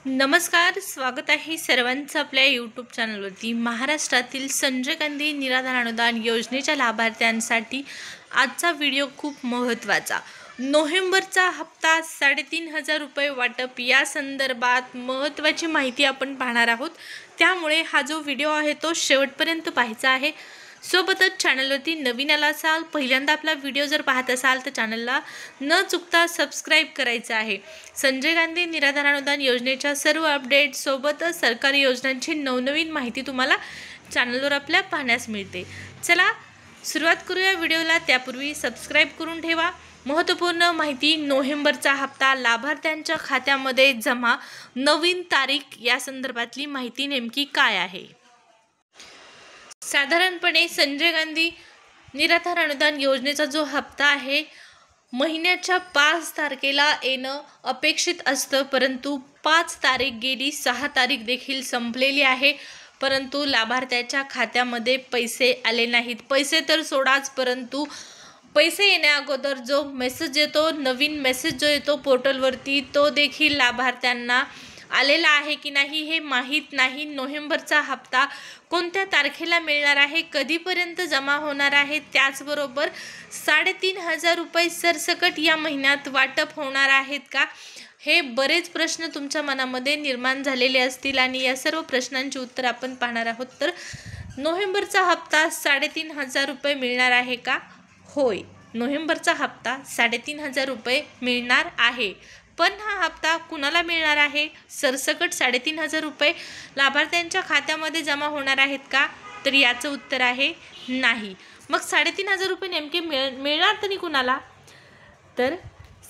नमस्कार, स्वागत आहे सर्वांचं आपल्या यूट्यूब चॅनलवरती। महाराष्ट्रातील संजय गांधी निराधार अनुदान योजनेच्या लाभार्थ्यांसाठी आजचा व्हिडिओ खूप महत्त्वाचा। नोव्हेंबरचा हप्ता 3,500 रुपये वाटप या संदर्भात महत्त्वाची माहिती आपण पाहणार आहोत, त्यामुळे हा जो व्हिडिओ आहे तो शेवटपर्यंत पाहायचा आहे। सोबतच चॅनलवरती नवीन आला असाल, पहिल्यांदा आपला व्हिडिओ जर पाहत असाल तर चॅनलला न चुकता सबस्क्राइब करायचं आहे। संजय गांधी निराधार अनुदान योजनेच्या सर्व अपडेट सोबतच सरकारी योजनांची नवनवीन माहिती तुम्हाला चॅनलवर आपल्या पाहण्यास मिळते। चला सुरुवात करूया व्हिडिओला, त्यापूर्वी सबस्क्राइब करून ठेवा। महत्त्वपूर्ण माहिती, नोव्हेंबरचा हप्ता लाभार्थ्यांच्या खात्यामध्ये जमा, नवीन तारीख या संदर्भातली माहिती नेमकी काय आहे। साधारणपणे संजय गांधी निराधार अनुदान योजनेचा जो हप्ता आहे महिन्याच्या 5 तारखेला येणं अपेक्षित असतं, परंतु 5 तारीख गेली, 6 तारीख देखील संपलेली आहे, परंतु लाभार्थ्याच्या खात्यामध्ये पैसे आले नाहीत। पैसे तर सोडाच, परंतु पैसे येण्या अगोदर जो मेसेज येतो, नवीन मेसेज जो येतो पोर्टलवरती, तो देखील लाभार्थ्यांना आलेला आहे की नाही हे माहीत नाही। नोव्हेंबरचा हप्ता कोणत्या तारखेला मिळणार आहे, कधीपर्यंत जमा होणार आहे, त्याचबरोबर 3,500 रुपये सरसकट या महिन्यात वाटप होणार आहेत का, हे बरेच प्रश्न तुमच्या मनामध्ये निर्माण झालेले असतील आणि या सर्व प्रश्नांची उत्तर आपण पाहणार आहोत। तर नोव्हेंबरचा हप्ता 3,500 रुपये मिळणार आहे का? होय, नोव्हेंबरचा हप्ता 3,500 रुपये मिळणार आहे। पण हा हप्ता कुणाला मिळणार आहे? सरसकट 3,500 रुपये लाभार्थ्यांच्या खात्यामध्ये जमा होणार आहेत का? तर याचं उत्तर आहे नाही। मग 3,500 रुपये नेमके मिळणार तरी कुणाला? तर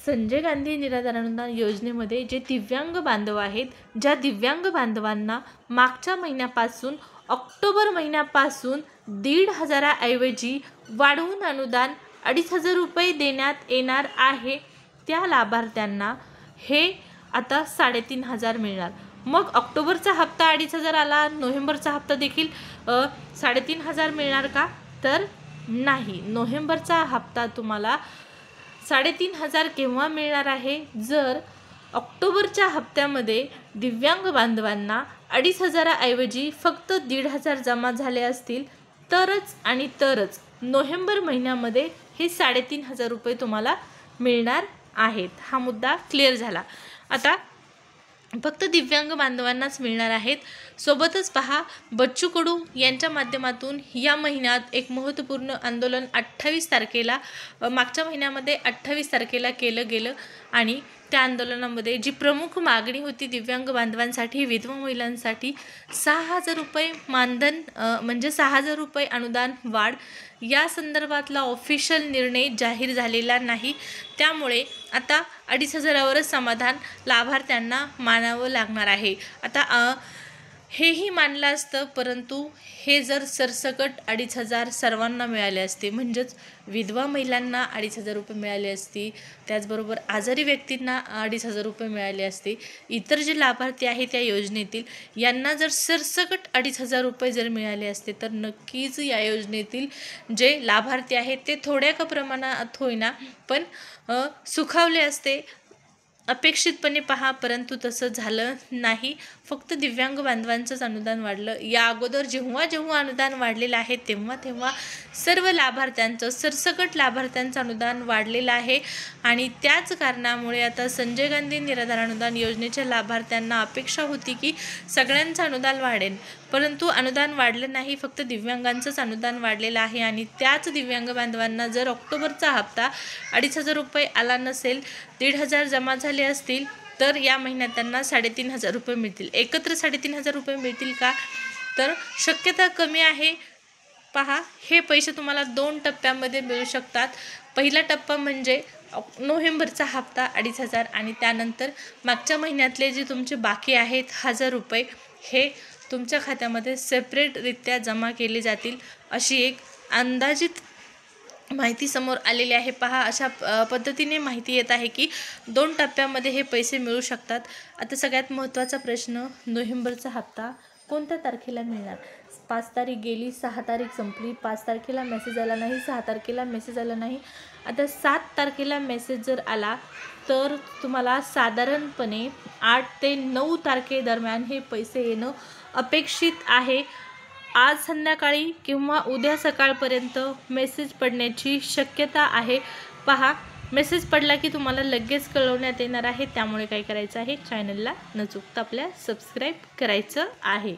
संजय गांधी निराधार अनुदान योजनेमध्ये जे दिव्यांग बांधव आहेत, ज्या दिव्यांग बांधवांना मागच्या महिन्यापासून ऑक्टोबर महिन्यापासून 1,500 ऐवजी वाढवून अनुदान 2,500 रुपये देण्यात येणार आहे, त्या लाभार्थ्यांना हे आता 3,500 मिळणार। मग ऑक्टोबरचा हप्ता 2,500 आला, नोव्हेंबरचा हप्ता देखील 3,500 मिळणार का? तर नाही। नोव्हेंबरचा हप्ता तुम्हाला 3,500 केव्हा मिळणार आहे? जर ऑक्टोबरच्या हप्त्यामध्ये दिव्यांग बांधवांना 2,500 ऐवजी फक्त 1,500 जमा झाले असतील तरच आणि तरच नोव्हेंबर महिन्यामध्ये हे 3,500 रुपये तुम्हाला मिळणार आहेत। हा मुद्दा क्लिअर झाला। आता फक्त दिव्यांग बांधवांनाच मिळणार आहेत। सोबतच पहा, बच्चू कडू यांच्या माध्यमातून या महिन्यात एक महत्त्वपूर्ण आंदोलन 28 तारखेला मागच्या महिन्यामध्ये 28 तारखेला केलं गेलं आणि त्या आंदोलनामध्ये जी प्रमुख मागणी होती दिव्यांग बांधवांसाठी, विधवा महिलांसाठी 6,000 रुपये मानधन म्हणजे 6,000 रुपये अनुदान वाढ या संदर्भातला ऑफिशियल निर्णय जाहीर झालेला नाही, त्यामुळे आता 2,500वरच समाधान लाभार्थ्यांना मानावं लागणार आहे। आता हेही मानलं असतं, परंतु हे जर सरसकट 2,500 सर्वांना मिळाले असते, म्हणजेच विधवा महिलांना 2,500 रुपये मिळाले असते, त्याचबरोबर आजारी व्यक्तींना 2,500 रुपये मिळाले असते, इतर जे लाभार्थी आहेत त्या योजनेतील यांना जर सरसकट 2,500 रुपये जर मिळाले असते तर नक्कीच या योजनेतील जे लाभार्थी आहेत ते थोड्या का प्रमाणात होईना पण सुखावले असते अपेक्षितपणे पहा, परंतु तसं झालं नाही। फक्त दिव्यांग बांधवांचंच अनुदान वाढलं। या अगोदर जेव्हा जेव्हा अनुदान वाढलेलं आहे तेव्हा सर्व लाभार्थ्यांचं, सरसकट लाभार्थ्यांचं अनुदान वाढलेलं आहे आणि त्याच कारणामुळे आता संजय गांधी निराधार अनुदान योजनेच्या लाभार्थ्यांना अपेक्षा होती की सगळ्यांचं अनुदान वाढेल, परंतु अनुदान वाढलं नाही, फक्त दिव्यांगांचंच अनुदान वाढलेलं आहे। आणि त्याच दिव्यांग बांधवांना जर ऑक्टोबरचा हप्ता 2,500 रुपये आला नसेल, 1,500 जमा झाले असतील तर या महिन्यात त्यांना 3,500 रुपये मिळतील। एकत्र 3,500 रुपये मिळतील का? तर शक्यता कमी आहे। पहा, हे पैसे तुम्हाला 2 टप्प्यामध्ये मिळू शकतात। पहिला टप्पा म्हणजे नोव्हेंबरचा हप्ता 2,500 आणि त्यानंतर मागच्या महिन्यातले जे तुमचे बाकी आहेत 1,000 रुपये हे तुमच्या खात्यामध्ये सेपरेटरित्या जमा केले जातील, अशी एक अंदाजित माहिती समोर आलेली आहे। पहा, अशा पद्धतीने माहिती येत आहे की 2 टप्प्यामध्ये हे पैसे मिळू शकतात। आता सगळ्यात महत्त्वाचा प्रश्न, नोव्हेंबरचा हप्ता कोणत्या तारखेला मिळणार? 5 तारीख गेली, 6 तारीख संपली, 5 तारखेला मेसेज आला नाही, 6 तारखेला मेसेज आला नाही. आता 7 तारखेला मेसेज जर आला तर तुम्हाला साधारणपणे 8 ते 9 तारखेदरम्यान हे पैसे येणं अपेक्षित आहे. आज संध्याकाळी किंवा उद्या सकाळपर्यंत मेसेज पडण्याची शक्यता आहे. पहा, मेसेज पडला की तुम्हाला लगेच कळवण्यात येणार आहे. त्यामुळे काय करायचं आहे, चॅनलला न चुकता आपल्या सबस्क्राईब करायचं आहे.